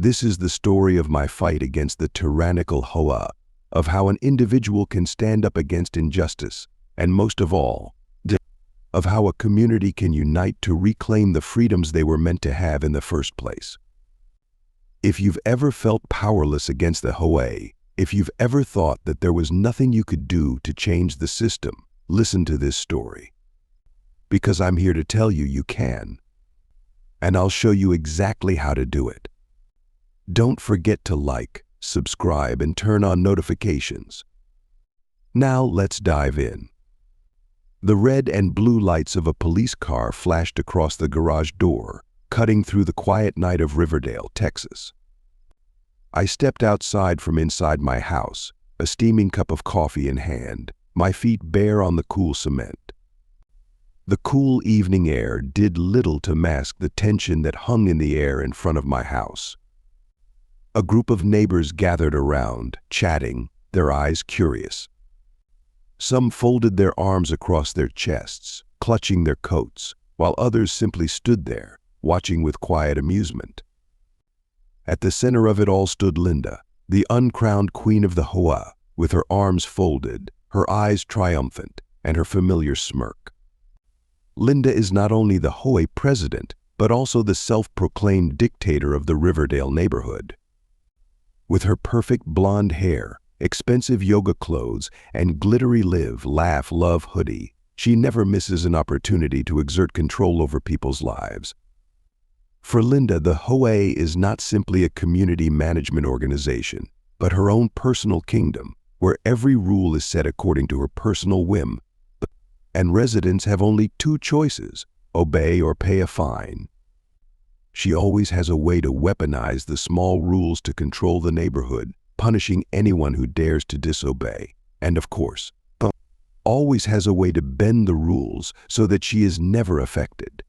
This is the story of my fight against the tyrannical HOA, of how an individual can stand up against injustice, and most of all, of how a community can unite to reclaim the freedoms they were meant to have in the first place. If you've ever felt powerless against the HOA, if you've ever thought that there was nothing you could do to change the system, listen to this story. Because I'm here to tell you you can. And I'll show you exactly how to do it. Don't forget to like, subscribe, and turn on notifications. Now let's dive in. The red and blue lights of a police car flashed across the garage door, cutting through the quiet night of Riverdale, Texas. I stepped outside from inside my house, a steaming cup of coffee in hand, my feet bare on the cool cement. The cool evening air did little to mask the tension that hung in the air in front of my house. A group of neighbors gathered around, chatting, their eyes curious. Some folded their arms across their chests, clutching their coats, while others simply stood there, watching with quiet amusement. At the center of it all stood Linda, the uncrowned queen of the HOA, with her arms folded, her eyes triumphant, and her familiar smirk. Linda is not only the HOA president, but also the self-proclaimed dictator of the Riverdale neighborhood. With her perfect blonde hair, expensive yoga clothes, and glittery live, laugh, love hoodie, she never misses an opportunity to exert control over people's lives. For Linda, the HOA is not simply a community management organization, but her own personal kingdom, where every rule is set according to her personal whim, and residents have only two choices: obey or pay a fine. She always has a way to weaponize the small rules to control the neighborhood, punishing anyone who dares to disobey, and of course, always has a way to bend the rules so that she is never affected.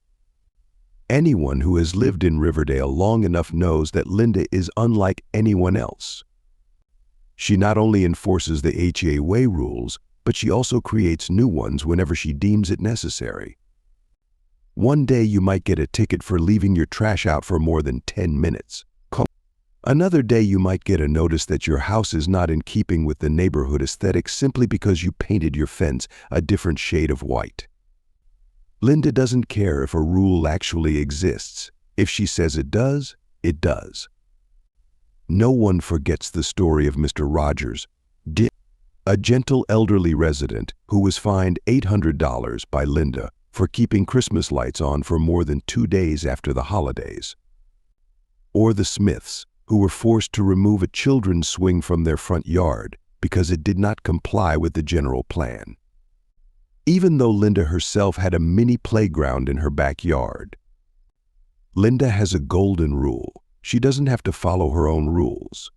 Anyone who has lived in Riverdale long enough knows that Linda is unlike anyone else. She not only enforces the HOA rules, but she also creates new ones whenever she deems it necessary. One day you might get a ticket for leaving your trash out for more than 10 minutes. Another day you might get a notice that your house is not in keeping with the neighborhood aesthetic simply because you painted your fence a different shade of white. Linda doesn't care if a rule actually exists. If she says it does, it does. No one forgets the story of Mr. Rogers, a gentle elderly resident who was fined $800 by Linda for keeping Christmas lights on for more than 2 days after the holidays. Or the Smiths, who were forced to remove a children's swing from their front yard because it did not comply with the general plan. Even though Linda herself had a mini playground in her backyard. Linda has a golden rule: she doesn't have to follow her own rules.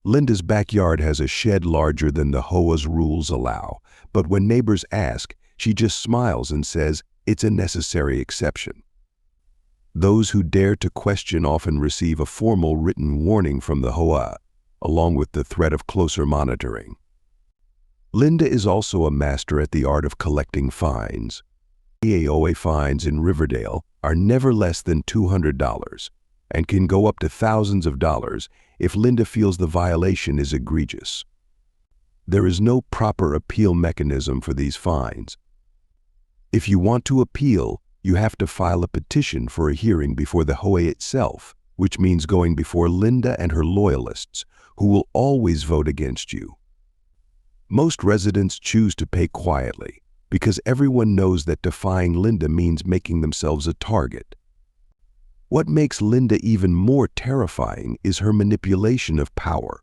Linda's backyard has a shed larger than the HOA's rules allow, but when neighbors ask, she just smiles and says it's a necessary exception. Those who dare to question often receive a formal written warning from the HOA, along with the threat of closer monitoring. Linda is also a master at the art of collecting fines. HOA fines in Riverdale are never less than $200 and can go up to thousands of dollars if Linda feels the violation is egregious. There is no proper appeal mechanism for these fines. If you want to appeal, you have to file a petition for a hearing before the HOA itself, which means going before Linda and her loyalists, who will always vote against you. Most residents choose to pay quietly because everyone knows that defying Linda means making themselves a target. What makes Linda even more terrifying is her manipulation of power.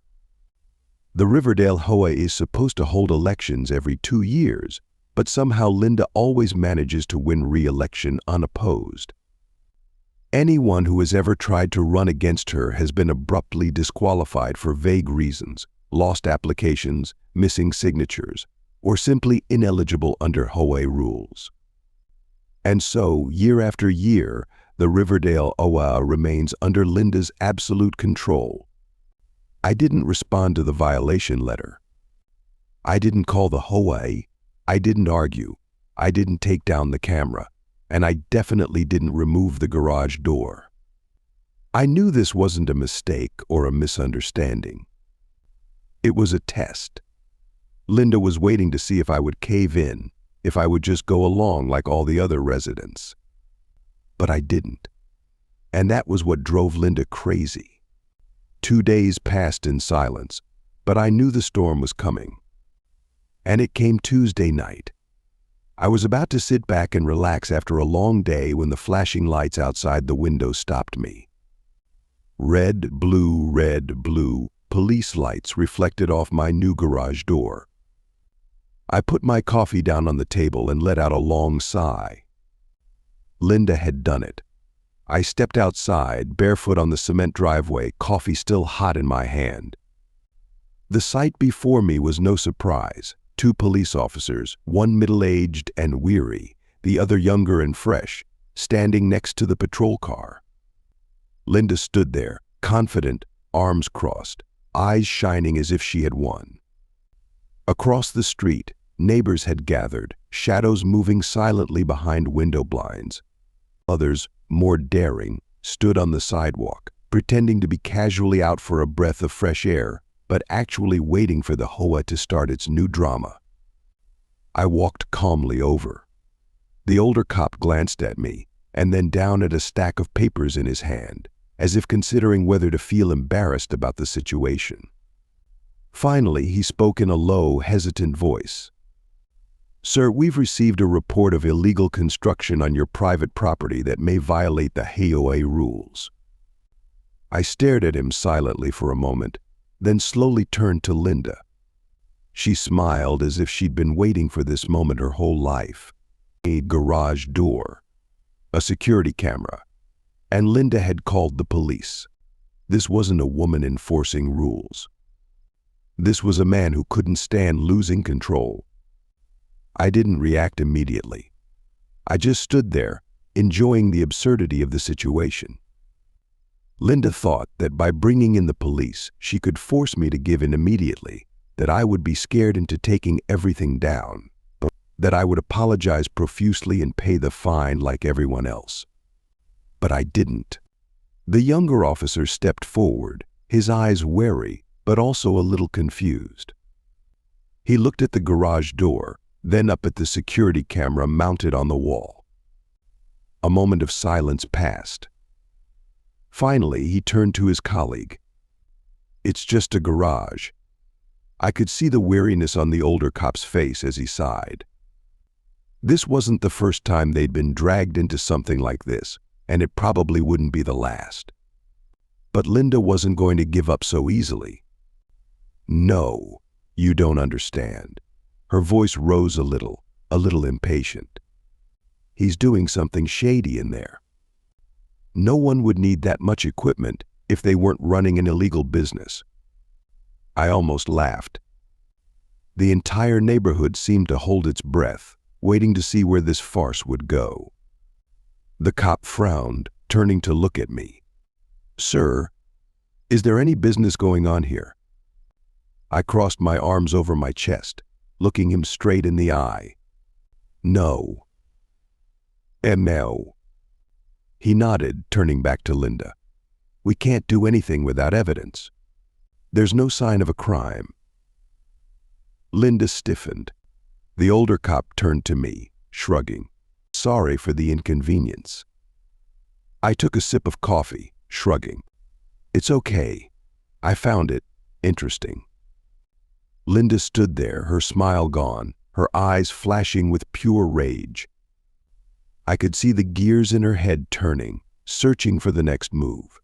The Riverdale HOA is supposed to hold elections every 2 years, but somehow Linda always manages to win re-election unopposed. Anyone who has ever tried to run against her has been abruptly disqualified for vague reasons: lost applications, missing signatures, or simply ineligible under HOA rules. And so, year after year, the Riverdale HOA remains under Linda's absolute control. I didn't respond to the violation letter. I didn't call the HOA. I didn't argue. I didn't take down the camera. And I definitely didn't remove the garage door. I knew this wasn't a mistake or a misunderstanding. It was a test. Linda was waiting to see if I would cave in, if I would just go along like all the other residents. But I didn't. And that was what drove Linda crazy. 2 days passed in silence, but I knew the storm was coming. And it came Tuesday night. I was about to sit back and relax after a long day when the flashing lights outside the window stopped me. Red, blue, police lights reflected off my new garage door. I put my coffee down on the table and let out a long sigh. Linda had done it. I stepped outside, barefoot on the cement driveway, coffee still hot in my hand. The sight before me was no surprise. 2 police officers, one middle-aged and weary, the other younger and fresh, standing next to the patrol car. Linda stood there, confident, arms crossed, eyes shining as if she had won. Across the street, neighbors had gathered, shadows moving silently behind window blinds. Others, more daring, stood on the sidewalk, pretending to be casually out for a breath of fresh air, but actually waiting for the HOA to start its new drama. I walked calmly over. The older cop glanced at me, and then down at a stack of papers in his hand, as if considering whether to feel embarrassed about the situation. Finally, he spoke in a low, hesitant voice. "Sir, we've received a report of illegal construction on your private property that may violate the HOA rules." I stared at him silently for a moment, then slowly turned to Linda. She smiled as if she'd been waiting for this moment her whole life. A garage door, a security camera, and Linda had called the police. This wasn't a woman enforcing rules. This was a man who couldn't stand losing control. I didn't react immediately. I just stood there, enjoying the absurdity of the situation. Linda thought that by bringing in the police, she could force me to give in immediately, that I would be scared into taking everything down, that I would apologize profusely and pay the fine like everyone else. But I didn't. The younger officer stepped forward, his eyes wary, but also a little confused. He looked at the garage door, then up at the security camera mounted on the wall. A moment of silence passed. Finally, he turned to his colleague. "It's just a garage." I could see the weariness on the older cop's face as he sighed. This wasn't the first time they'd been dragged into something like this, and it probably wouldn't be the last. But Linda wasn't going to give up so easily. "No, you don't understand." Her voice rose a little impatient. "He's doing something shady in there. No one would need that much equipment if they weren't running an illegal business." I almost laughed. The entire neighborhood seemed to hold its breath, waiting to see where this farce would go. The cop frowned, turning to look at me. "Sir, is there any business going on here?" I crossed my arms over my chest, looking him straight in the eye. "No." "No." He nodded, turning back to Linda. "We can't do anything without evidence. There's no sign of a crime." Linda stiffened. The older cop turned to me, shrugging. "Sorry for the inconvenience." I took a sip of coffee, shrugging. "It's okay. I found it interesting." Linda stood there, her smile gone, her eyes flashing with pure rage. I could see the gears in her head turning, searching for the next move.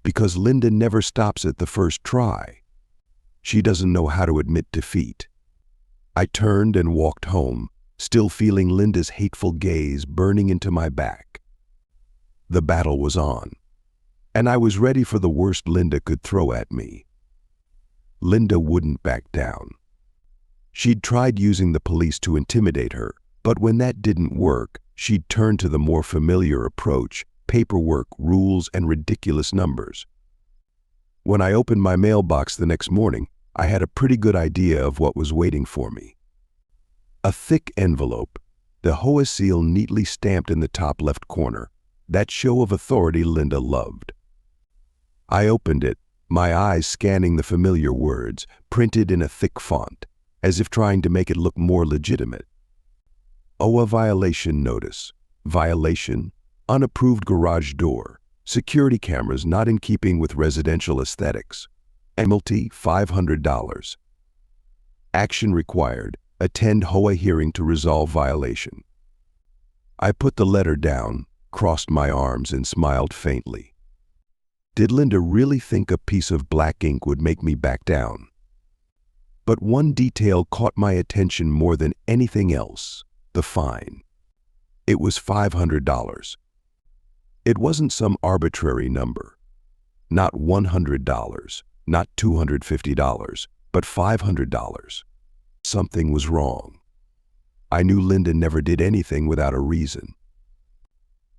Because Linda never stops at the first try. She doesn't know how to admit defeat. I turned and walked home, still feeling Linda's hateful gaze burning into my back. The battle was on, and I was ready for the worst Linda could throw at me. Linda wouldn't back down. She'd tried using the police to intimidate her, but when that didn't work, she'd turn to the more familiar approach: paperwork, rules, and ridiculous numbers. When I opened my mailbox the next morning, I had a pretty good idea of what was waiting for me. A thick envelope, the HOA seal neatly stamped in the top left corner, that show of authority Linda loved. I opened it, my eyes scanning the familiar words, printed in a thick font, as if trying to make it look more legitimate. HOA violation notice. Violation. Unapproved garage door. Security cameras not in keeping with residential aesthetics. Penalty $500. Action required. Attend HOA hearing to resolve violation. I put the letter down, crossed my arms, and smiled faintly. Did Linda really think a piece of black ink would make me back down? But one detail caught my attention more than anything else: the fine. It was $500. It wasn't some arbitrary number. Not $100, not $250, but $500. Something was wrong. I knew Linda never did anything without a reason.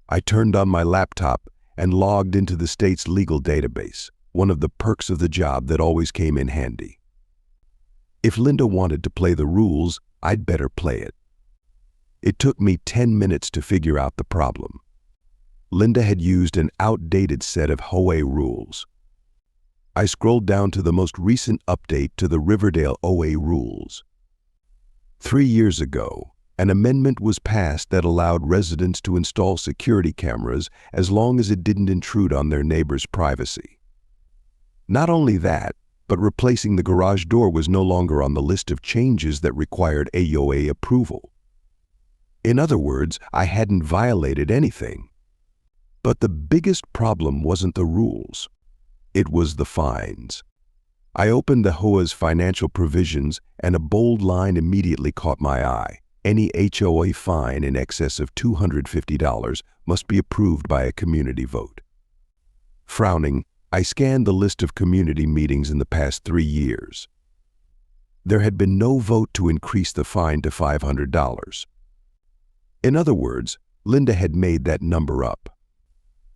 I turned on my laptop and logged into the state's legal database, one of the perks of the job that always came in handy. If Linda wanted to play the rules, I'd better play it. It took me 10 minutes to figure out the problem. Linda had used an outdated set of HOA rules. I scrolled down to the most recent update to the Riverdale HOA rules. 3 years ago, an amendment was passed that allowed residents to install security cameras as long as it didn't intrude on their neighbors' privacy. Not only that, but replacing the garage door was no longer on the list of changes that required HOA approval. In other words, I hadn't violated anything. But the biggest problem wasn't the rules. It was the fines. I opened the HOA's financial provisions, and a bold line immediately caught my eye. Any HOA fine in excess of $250 must be approved by a community vote. Frowning, I scanned the list of community meetings in the past 3 years. There had been no vote to increase the fine to $500. In other words, Linda had made that number up.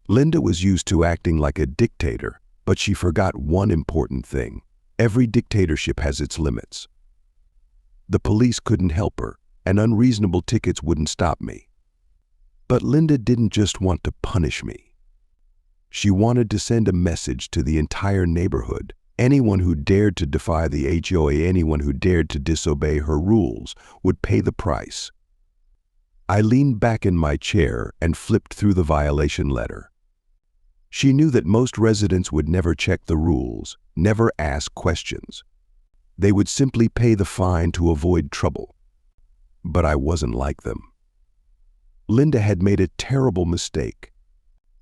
Linda was used to acting like a dictator, but she forgot one important thing. Every dictatorship has its limits. The police couldn't help her, and unreasonable tickets wouldn't stop me. But Linda didn't just want to punish me. She wanted to send a message to the entire neighborhood. Anyone who dared to defy the HOA, anyone who dared to disobey her rules, would pay the price. I leaned back in my chair and flipped through the violation letter. She knew that most residents would never check the rules, never ask questions. They would simply pay the fine to avoid trouble. But I wasn't like them. Linda had made a terrible mistake.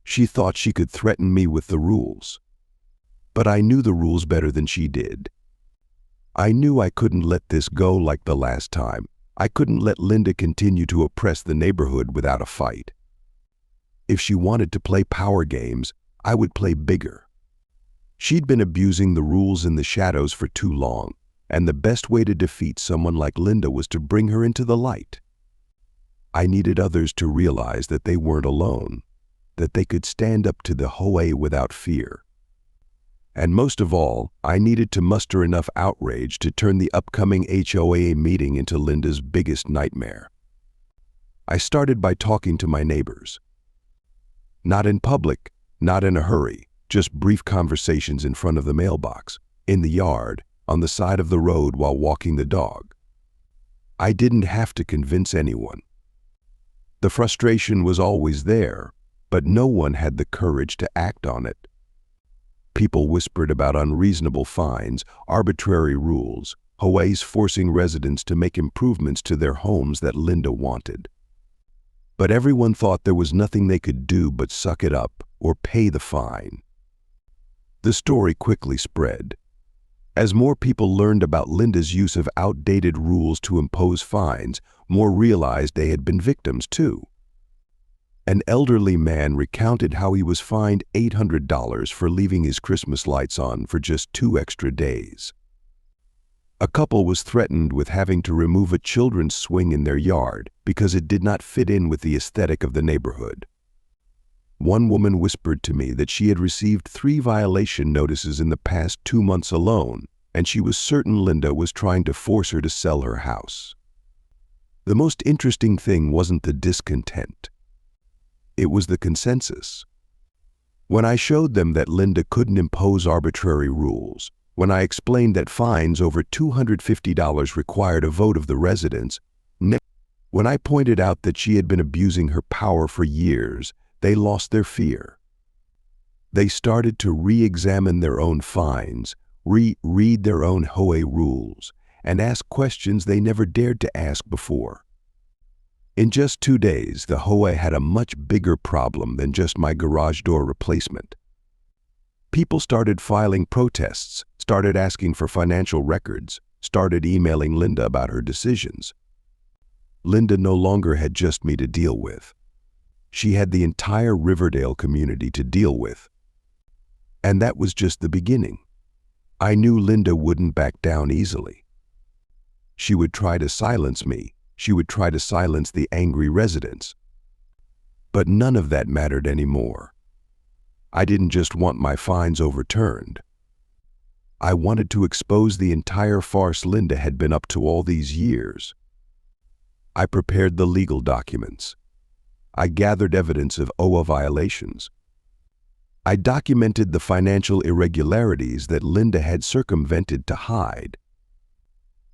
She thought she could threaten me with the rules. But I knew the rules better than she did. I knew I couldn't let this go like the last time. I couldn't let Linda continue to oppress the neighborhood without a fight. If she wanted to play power games, I would play bigger. She'd been abusing the rules in the shadows for too long, and the best way to defeat someone like Linda was to bring her into the light. I needed others to realize that they weren't alone, that they could stand up to the HOA without fear. And most of all, I needed to muster enough outrage to turn the upcoming HOA meeting into Linda's biggest nightmare. I started by talking to my neighbors. Not in public, not in a hurry, just brief conversations in front of the mailbox, in the yard, on the side of the road while walking the dog. I didn't have to convince anyone. The frustration was always there, but no one had the courage to act on it. People whispered about unreasonable fines, arbitrary rules, HOAs forcing residents to make improvements to their homes that Linda wanted. But everyone thought there was nothing they could do but suck it up or pay the fine. The story quickly spread. As more people learned about Linda's use of outdated rules to impose fines, more realized they had been victims too. An elderly man recounted how he was fined $800 for leaving his Christmas lights on for just 2 extra days. A couple was threatened with having to remove a children's swing in their yard because it did not fit in with the aesthetic of the neighborhood. One woman whispered to me that she had received 3 violation notices in the past 2 months alone, and she was certain Linda was trying to force her to sell her house. The most interesting thing wasn't the discontent. It was the consensus. When I showed them that Linda couldn't impose arbitrary rules, when I explained that fines over $250 required a vote of the residents, when I pointed out that she had been abusing her power for years, they lost their fear. They started to re-examine their own fines, read their own HOA rules, and ask questions they never dared to ask before. In just 2 days, the HOA had a much bigger problem than just my garage door replacement. People started filing protests, started asking for financial records, started emailing Linda about her decisions. Linda no longer had just me to deal with. She had the entire Riverdale community to deal with. And that was just the beginning. I knew Linda wouldn't back down easily. She would try to silence me. She would try to silence the angry residents. But none of that mattered anymore. I didn't just want my fines overturned. I wanted to expose the entire farce Linda had been up to all these years. I prepared the legal documents. I gathered evidence of HOA violations. I documented the financial irregularities that Linda had circumvented to hide.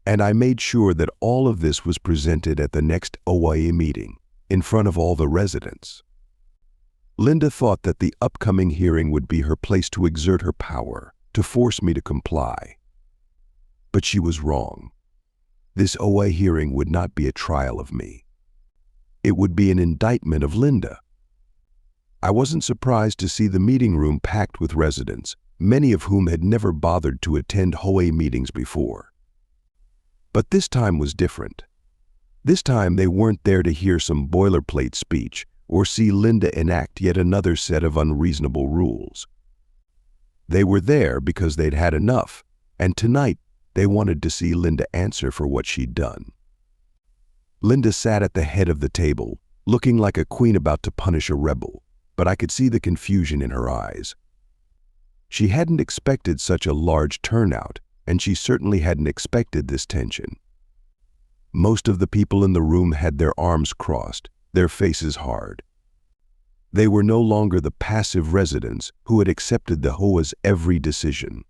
And I made sure that all of this was presented at the next HOA meeting, in front of all the residents. Linda thought that the upcoming hearing would be her place to exert her power, to force me to comply. But she was wrong. This HOA hearing would not be a trial of me. It would be an indictment of Linda. I wasn't surprised to see the meeting room packed with residents, many of whom had never bothered to attend HOA meetings before. But this time was different. This time they weren't there to hear some boilerplate speech or see Linda enact yet another set of unreasonable rules. They were there because they'd had enough, and tonight they wanted to see Linda answer for what she'd done. Linda sat at the head of the table, looking like a queen about to punish a rebel, but I could see the confusion in her eyes. She hadn't expected such a large turnout, and she certainly hadn't expected this tension. Most of the people in the room had their arms crossed, their faces hard. They were no longer the passive residents who had accepted the HOA's every decision.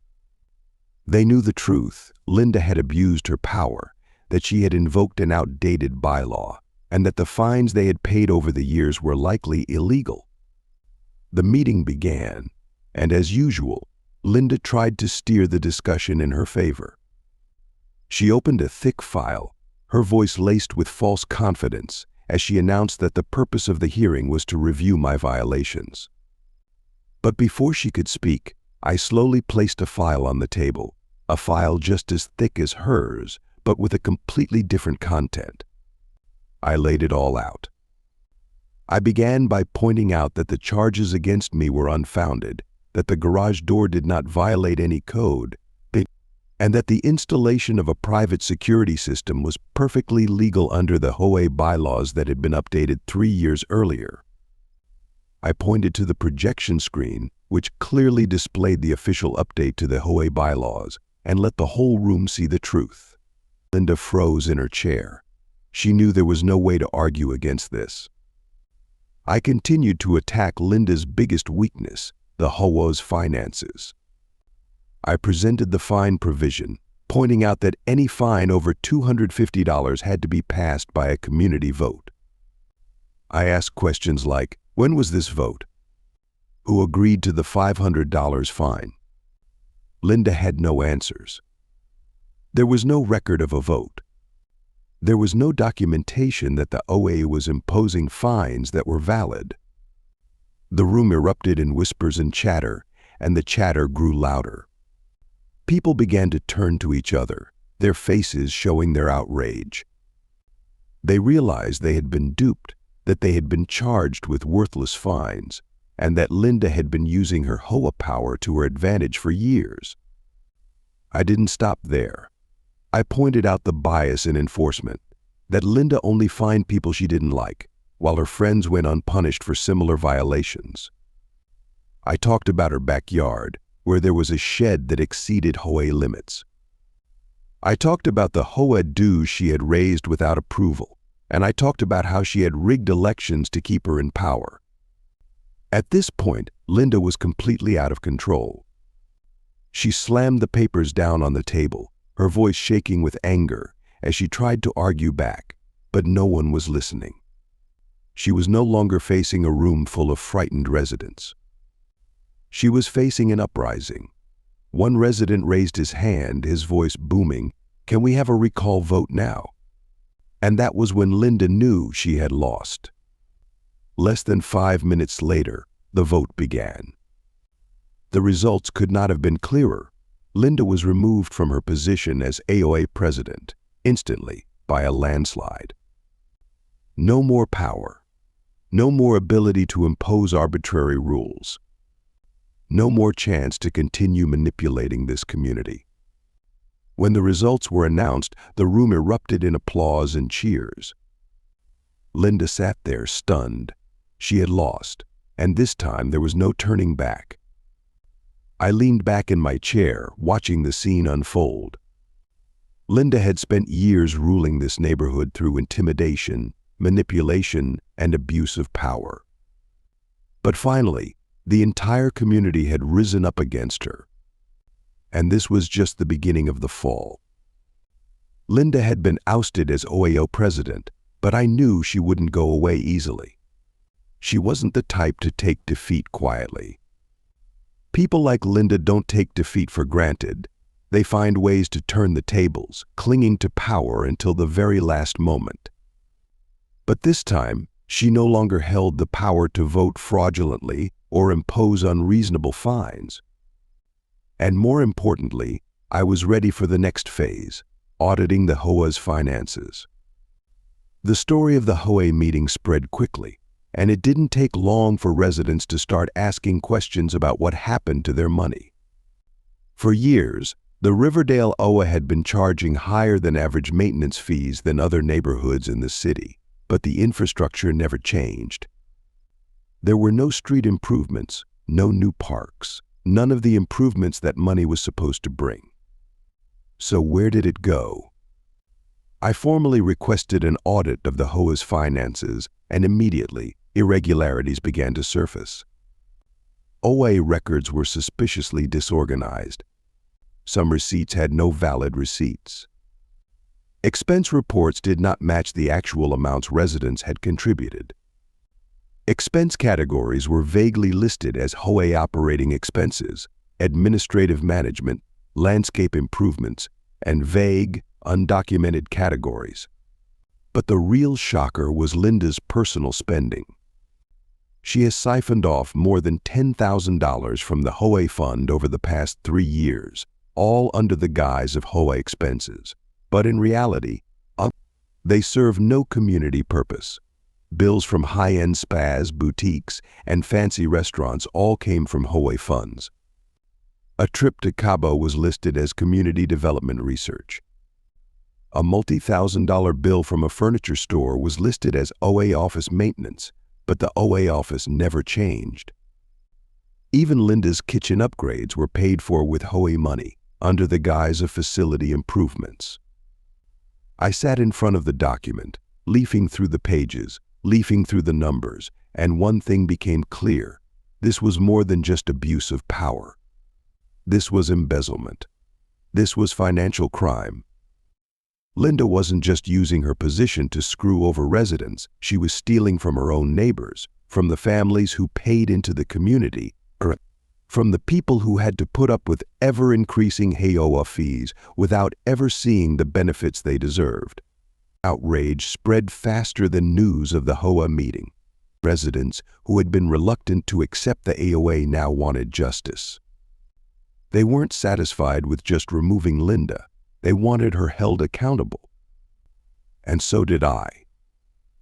They knew the truth. Linda had abused her power, that she had invoked an outdated bylaw, and that the fines they had paid over the years were likely illegal. The meeting began, and as usual, Linda tried to steer the discussion in her favor. She opened a thick file, her voice laced with false confidence, as she announced that the purpose of the hearing was to review my violations. But before she could speak, I slowly placed a file on the table, a file just as thick as hers, but with a completely different content. I laid it all out. I began by pointing out that the charges against me were unfounded, that the garage door did not violate any code, and that the installation of a private security system was perfectly legal under the HOA bylaws that had been updated 3 years earlier. I pointed to the projection screen, which clearly displayed the official update to the HOA bylaws, and let the whole room see the truth. Linda froze in her chair. She knew there was no way to argue against this. I continued to attack Linda's biggest weakness, the HOA's finances. I presented the fine provision, pointing out that any fine over $250 had to be passed by a community vote. I asked questions like, when was this vote? Who agreed to the $500 fine? Linda had no answers. There was no record of a vote. There was no documentation that the HOA was imposing fines that were valid. The room erupted in whispers and chatter, and the chatter grew louder. People began to turn to each other, their faces showing their outrage. They realized they had been duped, that they had been charged with worthless fines, and that Linda had been using her HOA power to her advantage for years. I didn't stop there. I pointed out the bias in enforcement, that Linda only fined people she didn't like, while her friends went unpunished for similar violations. I talked about her backyard, where there was a shed that exceeded HOA limits. I talked about the HOA dues she had raised without approval, and I talked about how she had rigged elections to keep her in power. At this point, Linda was completely out of control. She slammed the papers down on the table, her voice shaking with anger as she tried to argue back, but no one was listening. She was no longer facing a room full of frightened residents. She was facing an uprising. One resident raised his hand, his voice booming, "Can we have a recall vote now?" And that was when Linda knew she had lost. Less than 5 minutes later, the vote began. The results could not have been clearer. Linda was removed from her position as HOA president, instantly, by a landslide. No more power. No more ability to impose arbitrary rules. No more chance to continue manipulating this community. When the results were announced, the room erupted in applause and cheers. Linda sat there, stunned. She had lost, and this time there was no turning back. I leaned back in my chair, watching the scene unfold. Linda had spent years ruling this neighborhood through intimidation, manipulation, and abuse of power. But finally, the entire community had risen up against her. And this was just the beginning of the fall. Linda had been ousted as HOA president, but I knew she wouldn't go away easily. She wasn't the type to take defeat quietly. People like Linda don't take defeat for granted. They find ways to turn the tables, clinging to power until the very last moment. But this time, she no longer held the power to vote fraudulently or impose unreasonable fines. And more importantly, I was ready for the next phase, auditing the HOA's finances. The story of the HOA meeting spread quickly, and it didn't take long for residents to start asking questions about what happened to their money. For years, the Riverdale HOA had been charging higher than average maintenance fees than other neighborhoods in the city, but the infrastructure never changed. There were no street improvements, no new parks, none of the improvements that money was supposed to bring. So where did it go? I formally requested an audit of the HOA's finances, and immediately, irregularities began to surface. HOA records were suspiciously disorganized. Some receipts had no valid receipts. Expense reports did not match the actual amounts residents had contributed. Expense categories were vaguely listed as HOA operating expenses, administrative management, landscape improvements, and vague, undocumented categories. But the real shocker was Linda's personal spending. She has siphoned off more than $10,000 from the HOA fund over the past 3 years, all under the guise of HOA expenses. But in reality, they serve no community purpose. Bills from high-end spas, boutiques, and fancy restaurants all came from HOA funds. A trip to Cabo was listed as community development research. A multi-$1,000 bill from a furniture store was listed as HOA office maintenance, but the HOA office never changed. Even Linda's kitchen upgrades were paid for with HOA money, under the guise of facility improvements. I sat in front of the document, leafing through the pages, leafing through the numbers, and one thing became clear. This was more than just abuse of power. This was embezzlement. This was financial crime. Linda wasn't just using her position to screw over residents, she was stealing from her own neighbors, from the families who paid into the community, from the people who had to put up with ever-increasing HOA fees without ever seeing the benefits they deserved. Outrage spread faster than news of the HOA meeting. Residents who had been reluctant to accept the HOA now wanted justice. They weren't satisfied with just removing Linda. They wanted her held accountable. And so did I.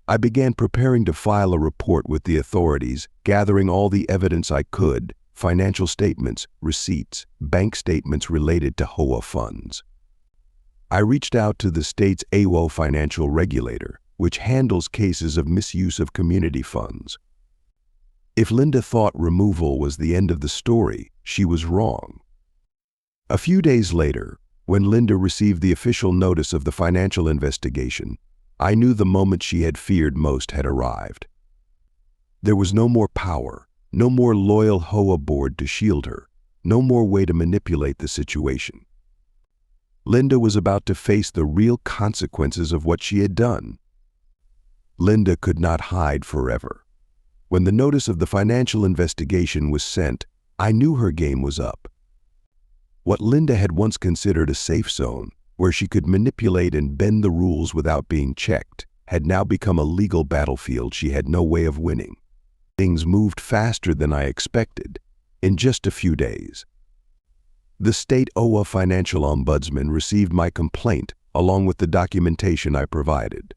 I began preparing to file a report with the authorities, gathering all the evidence I could, financial statements, receipts, bank statements related to HOA funds. I reached out to the state's HOA financial regulator, which handles cases of misuse of community funds. If Linda thought removal was the end of the story, she was wrong. A few days later, when Linda received the official notice of the financial investigation, I knew the moment she had feared most had arrived. There was no more power, No more loyal HOA board to shield her. No more way to manipulate the situation. Linda was about to face the real consequences of what she had done. Linda could not hide forever. When the notice of the financial investigation was sent, I knew her game was up. What Linda had once considered a safe zone, where she could manipulate and bend the rules without being checked, had now become a legal battlefield she had no way of winning. Things moved faster than I expected. In just a few days, the state HOA financial ombudsman received my complaint along with the documentation I provided.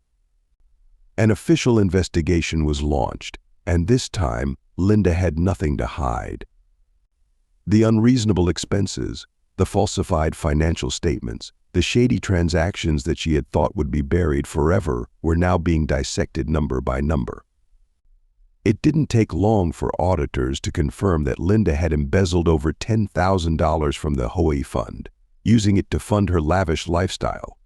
An official investigation was launched, and this time Linda had nothing to hide. The unreasonable expenses, the falsified financial statements, the shady transactions that she had thought would be buried forever were now being dissected number by number. It didn't take long for auditors to confirm that Linda had embezzled over $10,000 from the HOA fund, using it to fund her lavish lifestyle,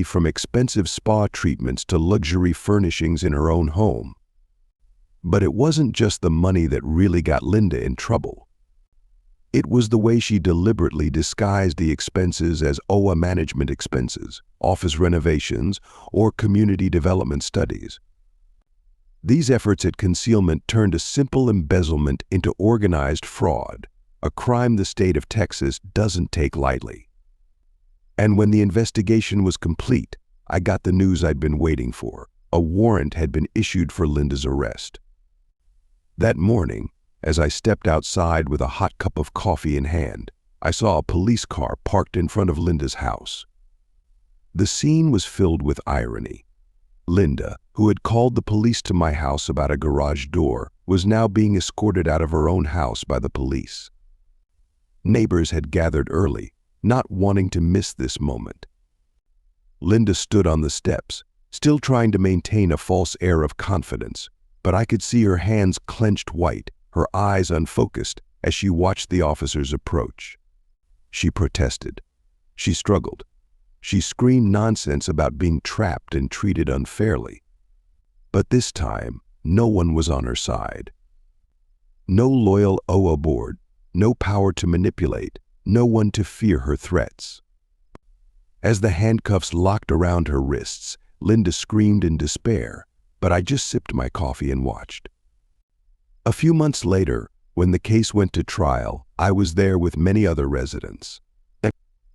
from expensive spa treatments to luxury furnishings in her own home. But it wasn't just the money that really got Linda in trouble. It was the way she deliberately disguised the expenses as HOA management expenses, office renovations, or community development studies. These efforts at concealment turned a simple embezzlement into organized fraud, a crime the state of Texas doesn't take lightly. And when the investigation was complete, I got the news I'd been waiting for. A warrant had been issued for Linda's arrest. That morning, as I stepped outside with a hot cup of coffee in hand, I saw a police car parked in front of Linda's house. The scene was filled with irony. Linda, who had called the police to my house about a garage door, was now being escorted out of her own house by the police. Neighbors had gathered early, not wanting to miss this moment. Linda stood on the steps, still trying to maintain a false air of confidence, but I could see her hands clenched white, her eyes unfocused as she watched the officers approach. She protested. She struggled. She screamed nonsense about being trapped and treated unfairly. But this time, no one was on her side. No loyal HOA board, no power to manipulate, no one to fear her threats. As the handcuffs locked around her wrists, Linda screamed in despair, but I just sipped my coffee and watched. A few months later, when the case went to trial, I was there with many other residents.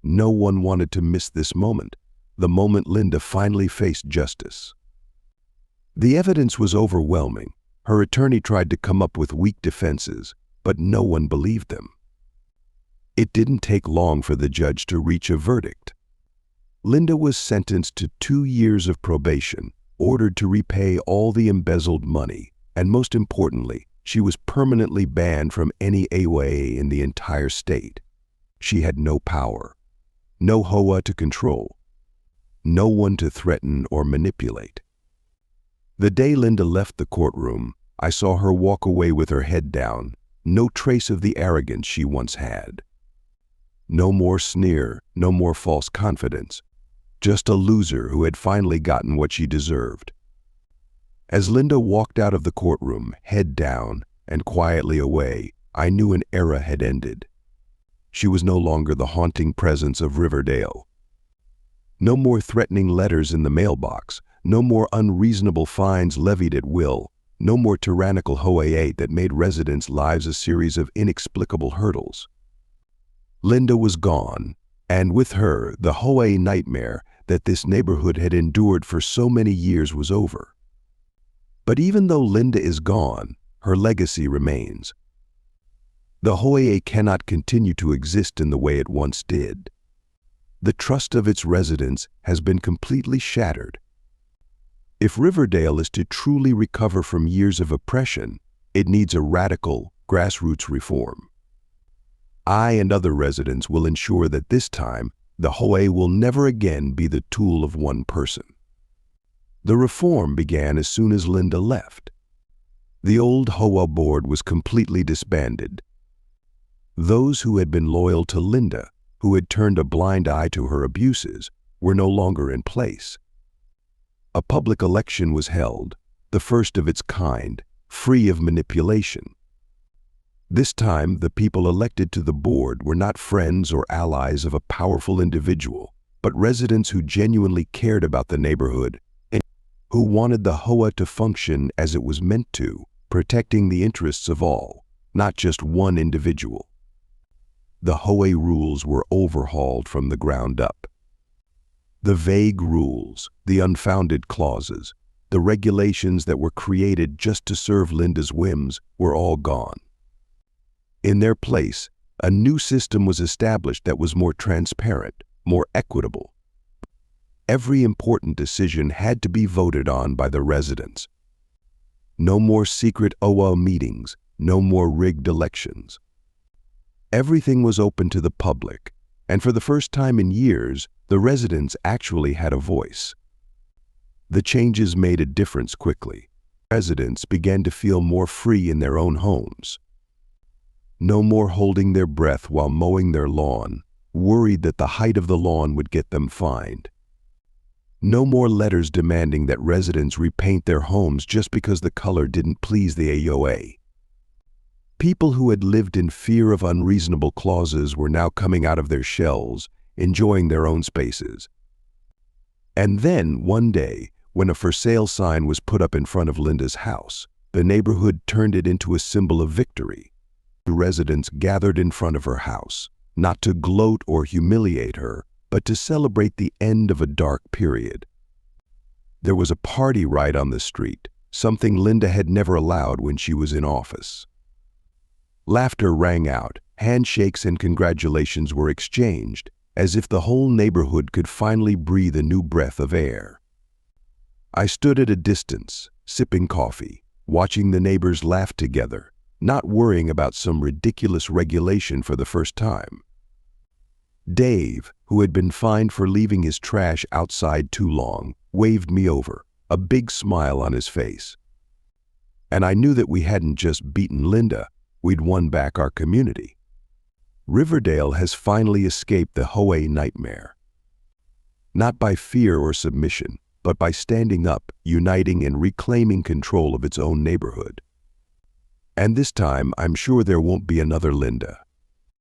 No one wanted to miss this moment, the moment Linda finally faced justice. The evidence was overwhelming. Her attorney tried to come up with weak defenses, but no one believed them. It didn't take long for the judge to reach a verdict. Linda was sentenced to 2 years of probation, ordered to repay all the embezzled money, and most importantly, she was permanently banned from any HOA in the entire state. She had no power. No HOA to control, no one to threaten or manipulate. The day Linda left the courtroom, I saw her walk away with her head down, no trace of the arrogance she once had. No more sneer, no more false confidence, just a loser who had finally gotten what she deserved. As Linda walked out of the courtroom, head down and quietly away, I knew an era had ended. She was no longer the haunting presence of Riverdale. No more threatening letters in the mailbox, no more unreasonable fines levied at will, no more tyrannical HOA that made residents' lives a series of inexplicable hurdles. Linda was gone, and with her, the HOA nightmare that this neighborhood had endured for so many years was over. But even though Linda is gone, her legacy remains. The HOA cannot continue to exist in the way it once did. The trust of its residents has been completely shattered. If Riverdale is to truly recover from years of oppression, it needs a radical, grassroots reform. I and other residents will ensure that this time, the HOA will never again be the tool of one person. The reform began as soon as Linda left. The old HOA board was completely disbanded. Those who had been loyal to Linda, who had turned a blind eye to her abuses, were no longer in place. A public election was held, the first of its kind, free of manipulation. This time, the people elected to the board were not friends or allies of a powerful individual, but residents who genuinely cared about the neighborhood and who wanted the HOA to function as it was meant to, protecting the interests of all, not just one individual. The HOA rules were overhauled from the ground up. The vague rules, the unfounded clauses, the regulations that were created just to serve Linda's whims were all gone. In their place, a new system was established that was more transparent, more equitable. Every important decision had to be voted on by the residents. No more secret HOA meetings, no more rigged elections. Everything was open to the public, and for the first time in years, the residents actually had a voice. The changes made a difference quickly. Residents began to feel more free in their own homes. No more holding their breath while mowing their lawn, worried that the height of the lawn would get them fined. No more letters demanding that residents repaint their homes just because the color didn't please the HOA. People who had lived in fear of unreasonable clauses were now coming out of their shells, enjoying their own spaces. And then, one day, when a for sale sign was put up in front of Linda's house, the neighborhood turned it into a symbol of victory. The residents gathered in front of her house, not to gloat or humiliate her, but to celebrate the end of a dark period. There was a party right on the street, something Linda had never allowed when she was in office. Laughter rang out, handshakes and congratulations were exchanged, as if the whole neighborhood could finally breathe a new breath of air. I stood at a distance, sipping coffee, watching the neighbors laugh together, not worrying about some ridiculous regulation for the first time. Dave, who had been fined for leaving his trash outside too long, waved me over, a big smile on his face. And I knew that we hadn't just beaten Linda, we'd won back our community. Riverdale has finally escaped the HOA nightmare. Not by fear or submission, but by standing up, uniting and reclaiming control of its own neighborhood. And this time, I'm sure there won't be another Linda.